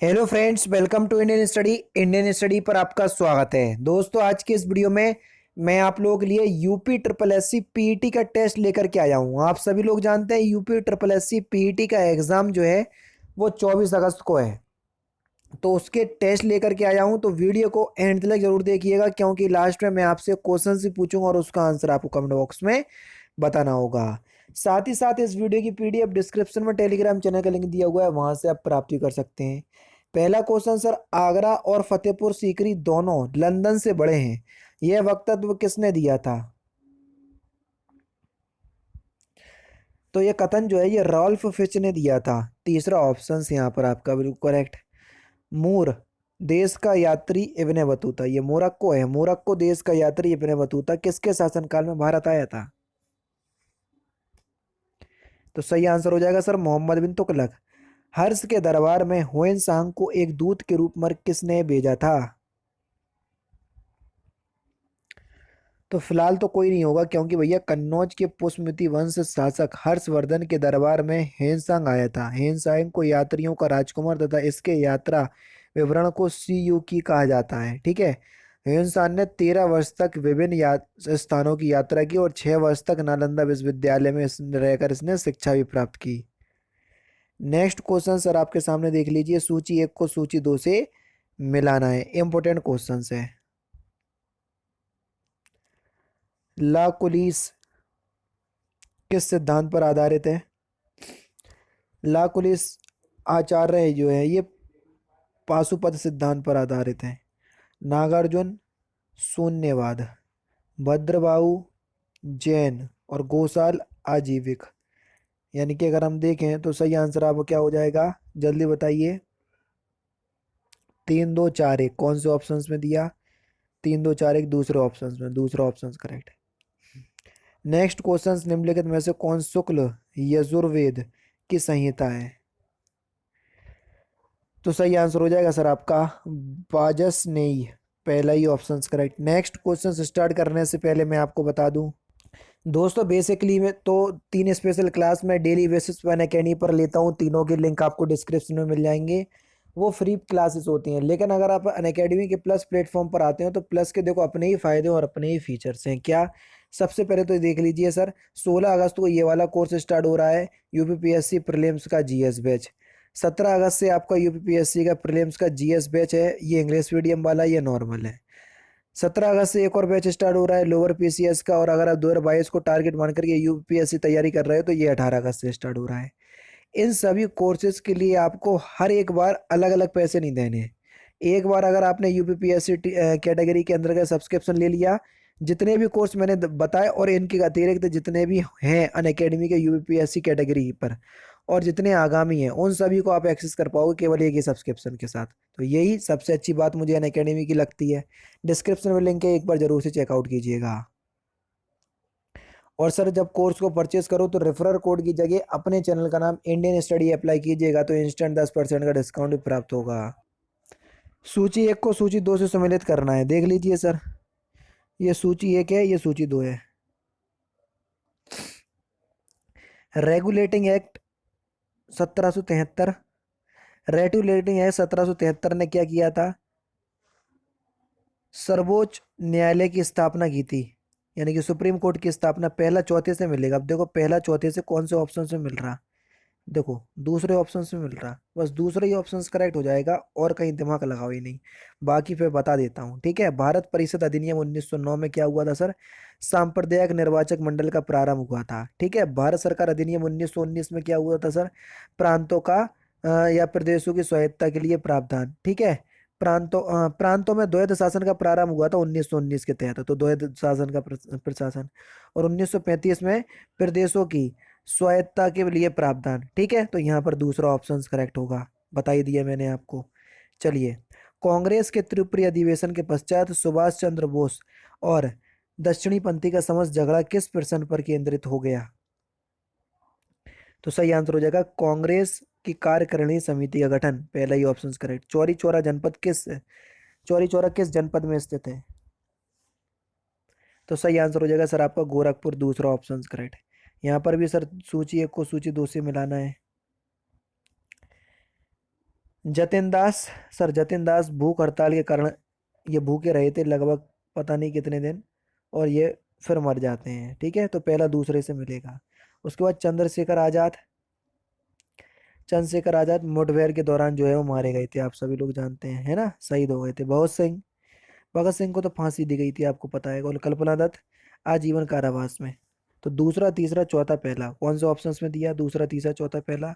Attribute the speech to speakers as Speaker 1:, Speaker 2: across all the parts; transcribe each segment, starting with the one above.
Speaker 1: Hello friends, welcome to Indian study पर आपका स्वागत है। दोस्तों, आज के इस वीडियो में मैं आप लोगों के लिए UP triple S C PET का टेस्ट लेकर के आया हूँ। आप सभी लोग जानते हैं UP triple S C PET का एग्ज़ाम जो है वो 24 अगस्त को है। तो उसके टेस्ट लेकर के आया हूँ, तो वीडियो को एंड तक जरूर देखिएगा, क्योंकि लास्ट में मैं आपसे क्वेश्चन ही पूछूंगा और उसका आंसर आपको कमेंट बॉक्स में बताना होगा। साथ ही साथ इस वीडियो की पीडीएफ डिस्क्रिप्शन में टेलीग्राम चैनल का लिंक दिया हुआ है, वहां से आप प्राप्ति कर सकते हैं। पहला क्वेश्चन सर, आगरा और फतेहपुर सीकरी दोनों लंदन से बड़े हैं, यह वक्तव्य किसने दिया था? तो यह कथन जो है ये रॉल्फ फिच ने दिया था। तीसरा ऑप्शन यहाँ पर आपका बिल्कुल करेक्ट। मूर देश का यात्री इब्ने बतूता, ये मोरक्को है। मोरक्को देश का यात्री इब्ने बतूता किसके शासनकाल में भारत आया था? तो सही आंसर हो जाएगा सर मोहम्मद बिन तुगलक। हर्ष के दरबार में हुएन सांग को एक दूत के रूप में किसने भेजा था? तो फिलहाल तो कोई नहीं होगा, क्योंकि भैया कन्नौज के पुष्पमती वंश शासक हर्षवर्धन के दरबार में हेनसांग आया था। हेनसांग को यात्रियों का राजकुमार तथा इसके यात्रा विवरण को सी यू की कहा जाता है। ठीक है। हेनसांग ने 13 वर्ष तक विभिन्न स्थानों की यात्रा की और 6 वर्ष तक नालंदा विश्वविद्यालय में रहकर इसने शिक्षा भी प्राप्त की। नेक्स्ट क्वेश्चन सर आपके सामने देख लीजिए। सूची एक को सूची दो से मिलाना है, इंपोर्टेंट क्वेश्चन है। ला कुलीस किस सिद्धांत पर आधारित है? ला कुलीस आचार्य जो है ये पाशुपत सिद्धांत पर आधारित है। नागार्जुन शून्यवाद, भद्रबाहु जैन और गोसाल आजीविक। यानी कि अगर हम देखें तो सही आंसर आपको क्या हो जाएगा, जल्दी बताइए। 3 2 4 1 कौन से ऑप्शंस में दिया? 3 2 4 1 दूसरे ऑप्शंस में, दूसरा ऑप्शन करेक्ट। नेक्स्ट क्वेश्चन, निम्नलिखित में से कौन शुक्ल यजुर्वेद की संहिता है? तो सही आंसर हो जाएगा सर आपका वाजसनेयी, पहला ही option correct. Next question start करने से पहले मैं आपको बता दूं दोस्तों, बेसिकली मैं तो 3 स्पेशल क्लास में डेली बेसिस पर अनअकैडमी पर लेता हूँ। तीनों के लिंक आपको डिस्क्रिप्शन में मिल जाएंगे। वो फ्री क्लासेस होती हैं, लेकिन अगर आप अनअकैडमी के प्लस प्लेटफॉर्म पर आते हो तो प्लस के देखो अपने ही फायदे और अपने ही फीचर्स हैं। क्या? सबसे पहले तो देख लीजिए सर, 16 अगस्त को ये वाला कोर्स स्टार्ट हो रहा है, यूपीपीएससी प्रीलिम्स का जीएस बैच। 17 अगस्त से आपका यूपीपीएससी का प्रीलिम्स का जीएस बैच है, ये इंग्लिश मीडियम वाला, ये नॉर्मल है। 17 अगस्त से एक और बैच स्टार्ट हो रहा है लोअर पीसीएस का, और अगर आप 2022 को टारगेट मान करके यूपीएससी तैयारी कर रहे हो तो ये 18 अगस्त से स्टार्ट हो रहा है। इन सभी कोर्सेज के लिए आपको हर एक बार अलग अलग पैसे नहीं देने हैं। एक बार अगर आपने यूपीपीएससी कैटेगरी के अंदर का सब्सक्रिप्शन ले लिया, जितने भी कोर्स मैंने बताए और इनके अतिरिक्त जितने भी हैं अनअकैडमी के यूपीपीएससी कैटेगरी पर और जितने आगामी हैं, उन सभी को आप एक्सेस कर पाओगे केवल एक ही सब्सक्रिप्शन के साथ। तो यही सबसे अच्छी बात मुझे अनअकैडमी की लगती है। डिस्क्रिप्शन में लिंक है, एक बार जरूर से चेकआउट कीजिएगा। और सर, जब कोर्स को परचेस करो तो रेफरल कोड की जगह अपने चैनल का नाम इंडियन स्टडी अप्लाई कीजिएगा, तो इंस्टेंट 10% का डिस्काउंट भी प्राप्त होगा। सूची एक को सूची दो से सम्मिलित करना है, देख लीजिए सर। ये सूची एक है, ये सूची दो है। रेगुलेटिंग एक्ट 1773, रेगुलेटिंग एक्ट 1773 ने क्या किया था? सर्वोच्च न्यायालय की स्थापना की थी, यानी कि सुप्रीम कोर्ट की स्थापना। पहला चौथे से मिलेगा। अब देखो पहला चौथे से कौन से ऑप्शन से मिल रहा? देखो दूसरे ऑप्शन से मिल रहा, बस दूसरा ही ऑप्शन करेक्ट हो जाएगा, और कहीं दिमाग लगाओ ही नहीं। बाकी फिर बता देता हूँ, ठीक है। भारत परिषद अधिनियम 1909 में क्या हुआ था सर? सांप्रदायिक निर्वाचक मंडल का प्रारंभ हुआ था। ठीक है। भारत सरकार अधिनियम 1919 में क्या हुआ था सर? प्रांतों का या प्रदेशों की स्वायत्तता के लिए प्रावधान। ठीक है। प्रांतों में द्वैध शासन का प्रारंभ हुआ था 1919 के तहत, तो द्वैध शासन का प्रशासन। और 1935 में प्रदेशों की स्वायत्तता के लिए प्रावधान। ठीक है। तो यहाँ पर दूसरा ऑप्शन करेक्ट होगा, बता ही दिया मैंने आपको। चलिए, कांग्रेस के त्रिपुरी अधिवेशन के पश्चात सुभाष चंद्र बोस और दक्षिणी पंथी का समस्त झगड़ा किस प्रश्न पर केंद्रित हो गया? तो सही आंसर हो जाएगा कांग्रेस की कार्यकारिणी समिति का गठन, पहला ही ऑप्शन करेक्ट। चौरी चौरा किस जनपद में स्थित है? तो सही आंसर हो जाएगा सर आपका गोरखपुर, दूसरा ऑप्शन करेक्ट। यहाँ पर भी सर सूची एक को सूची दो से मिलाना है। जतिन दास। सर जतिन दास भूख हड़ताल के कारण ये भूखे रहे थे लगभग पता नहीं कितने दिन, और ये फिर मर जाते हैं। ठीक है, तो पहला दूसरे से मिलेगा। उसके बाद चंद्रशेखर आजाद। चंद्रशेखर आजाद मुठभेड़ के दौरान जो है वो मारे गए थे, आप सभी लोग जानते हैं, है ना, शहीद हो गए थे। भगत सिंह। भगत सिंह को तो फांसी दी गई थी, आपको पता है। और कल्पना दत्त आजीवन कारावास में। तो दूसरा तीसरा चौथा पहला कौन से ऑप्शंस में दिया? दूसरा तीसरा चौथा पहला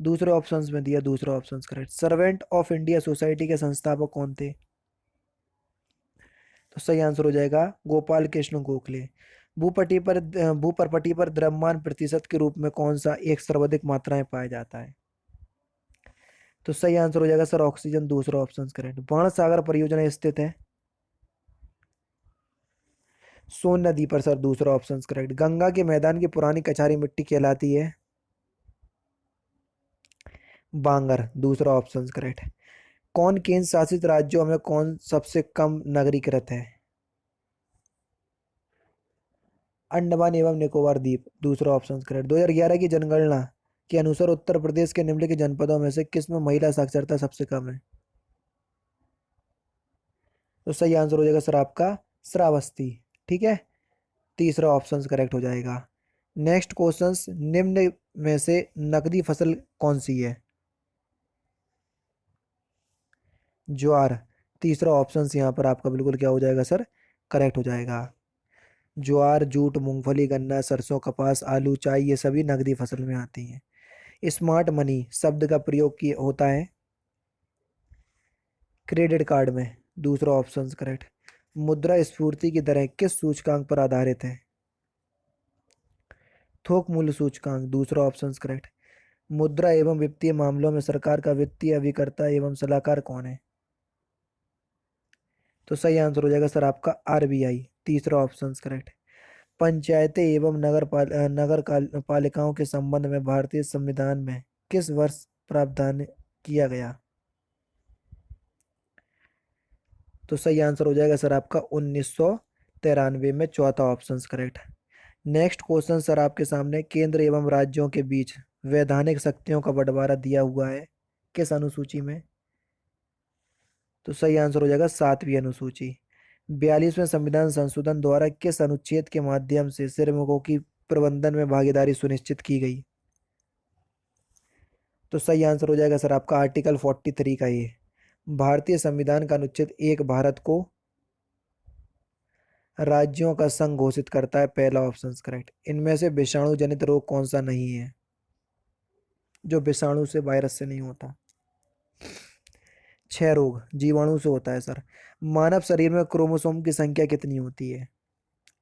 Speaker 1: दूसरे ऑप्शंस में दिया, दूसरा options correct. Servant of India society के संस्थापक कौन थे? तो सही आंसर हो जाएगा गोपाल कृष्ण गोखले। भूपरपटी पर द्रव्यमान प्रतिशत के रूप में कौन सा एक सर्वाधिक मात्रा में पाया जाता है? तो सही आंसर हो जाएगा सर ऑक्सीजन, दूसरा ऑप्शन करेक्ट। बाण सागर परियोजना स्थित है सोन नदी पर सर, दूसरा ऑप्शन करेक्ट। गंगा के मैदान की पुरानी कछारी मिट्टी कहलाती है बांगर, दूसरा ऑप्शन करेक्ट। कौन केंद्र शासित राज्यों में कौन सबसे कम नगरीकृत है? अंडमान एवं निकोबार द्वीप, दूसरा ऑप्शन करेक्ट। 2011 की जनगणना के अनुसार उत्तर प्रदेश के निम्नलिखित जनपदों में से किस में महिला साक्षरता सबसे कम है? तो सही आंसर हो जाएगा सर आपका श्रावस्ती। ठीक है, तीसरा ऑप्शन करेक्ट हो जाएगा। नेक्स्ट क्वेश्चंस, निम्न में से नकदी फसल कौन सी है? ज्वार, तीसरा ऑप्शन यहाँ पर आपका बिल्कुल क्या हो जाएगा सर, करेक्ट हो जाएगा। ज्वार, जूट, मूंगफली, गन्ना, सरसों, कपास, आलू, चाय, ये सभी नकदी फसल में आती हैं। स्मार्ट मनी शब्द का प्रयोग किया होता है क्रेडिट कार्ड में, दूसरा ऑप्शन करेक्ट। मुद्रा स्फूर्ति की दरें किस सूचकांक पर आधारित है? थोक मूल्य सूचकांक, दूसरा ऑप्शन करेक्ट। मुद्रा एवं वित्तीय मामलों में सरकार का वित्तीय अभिकर्ता एवं सलाहकार कौन है? तो सही आंसर हो जाएगा सर आपका आरबीआई, तीसरा ऑप्शन करेक्ट। पंचायतें एवं पालिकाओं के संबंध में भारतीय संविधान में किस वर्ष प्रावधान किया गया? तो सही आंसर हो जाएगा सर आपका 1993 में, चौथा option correct. Next question sir आपके सामने, केंद्र एवं राज्यों के बीच वैधानिक शक्तियों का बंटवारा दिया हुआ है किस अनुसूची में? तो सही आंसर हो जाएगा सातवीं अनुसूची। 42वें संविधान संशोधन द्वारा किस अनुच्छेद के माध्यम से श्रमिकों की प्रबंधन में भागीदारी सुनिश्चित की गई? तो सही आंसर हो जाएगा सर आपका आर्टिकल 43 का ये। भारतीय संविधान का अनुच्छेद एक भारत को राज्यों का संघ घोषित करता है, पहला ऑप्शन करेक्ट। इनमें से विषाणु जनित रोग कौन सा नहीं है जो विषाणु से, वायरस से नहीं होता? छह रोग जीवाणु से होता है सर। मानव शरीर में क्रोमोसोम की संख्या कितनी होती है?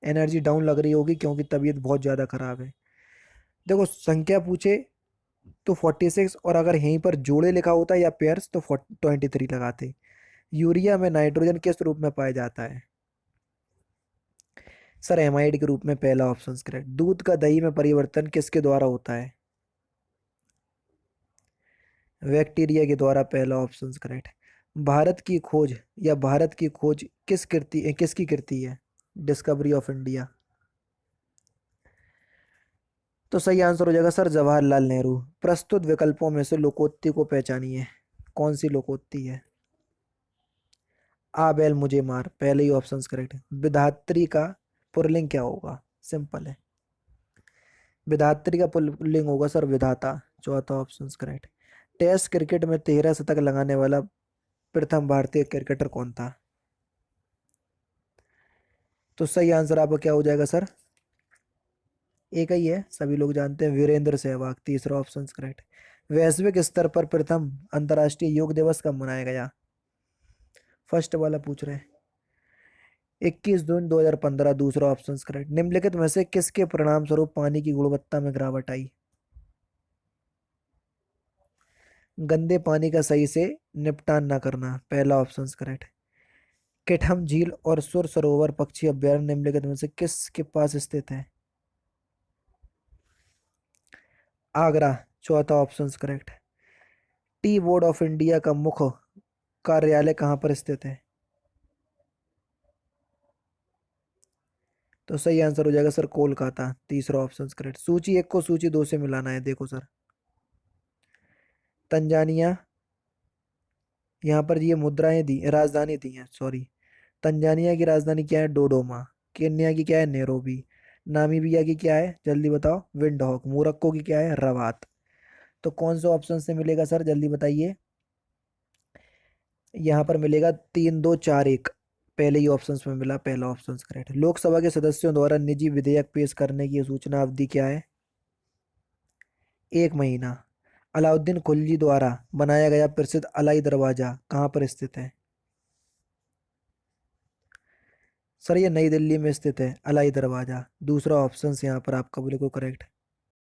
Speaker 1: एनर्जी डाउन लग रही होगी क्योंकि तबीयत बहुत ज़्यादा खराब है। देखो संख्या पूछे तो 46, और अगर यहीं पर जोड़े लिखा होता या पेयर्स तो 23 लगाते। यूरिया में नाइट्रोजन किस रूप में पाया जाता है? सर एमाइड के रूप में, पहला ऑप्शन करेक्ट। दूध का दही में परिवर्तन किसके द्वारा होता है? बैक्टीरिया के द्वारा, पहला ऑप्शन करेक्ट। भारत की खोज या भारत की खोज किसकी कृति है? Discovery of India. तो सही आंसर हो जाएगा सर जवाहरलाल नेहरू। प्रस्तुत विकल्पों में से लोकोक्ति को पहचानिए, कौन सी लोकोक्ति है? आ बैल मुझे मार, पहले ही ऑप्शन करेक्ट। विधात्री का पुल्लिंग क्या होगा? सिंपल है, विधात्री का पुल्लिंग होगा सर विधाता, चौथा ऑप्शन करेक्ट। टेस्ट क्रिकेट में 13 शतक लगाने वाला प्रथम भारतीय क्रिकेटर कौन था? तो सही आंसर आपका क्या हो जाएगा सर, एक ही है, सभी लोग जानते हैं, वीरेंद्र सहवाग, तीसरा ऑप्शन करेक्ट। वैश्विक स्तर पर प्रथम अंतर्राष्ट्रीय योग दिवस कब मनाया गया? फर्स्ट वाला पूछ रहे हैं, 21 जून 2015, दूसरा ऑप्शन करेक्ट। निम्नलिखित में से किसके परिणाम स्वरूप पानी की गुणवत्ता में गिरावट आई? गंदे पानी का सही से निपटान न करना, पहला ऑप्शन करेक्ट। केठम झील और सुर सरोवर पक्षी अभ्यारण्य निम्नलिखित में से किसके पास स्थित है? आगरा, चौथा option correct. Tea board of India का मुख्य कार्यालय कहाँ पर स्थित है? तो सही आंसर हो जाएगा सर कोलकाता, तीसरा ऑप्शन करेक्ट। सूची एक को सूची दो से मिलाना है, देखो सर। तंजानिया, यहाँ पर ये मुद्राएं दी, राजधानी दी हैं, सॉरी। तंजानिया की राजधानी क्या है? डोडोमा। केन्या की क्या है? नैरोबी। नामीबिया की क्या है? जल्दी बताओ। विंडहोक। मोरक्को की क्या है? रबात। तो कौन से ऑप्शन से मिलेगा सर, जल्दी बताइए। यहाँ पर मिलेगा 3 2 4 1। पहले ही ऑप्शन में मिला, पहला ऑप्शन करेक्ट। लोकसभा के सदस्यों द्वारा निजी विधेयक पेश करने की सूचना अवधि क्या है? 1 महीना। अलाउद्दीन खिलजी द्वारा बनाया गया प्रसिद्ध अलाई दरवाजा कहाँ पर स्थित है? सर ये नई दिल्ली में स्थित है, अलाई दरवाजा। दूसरा ऑप्शन यहाँ पर आपका बिल्कुल करेक्ट।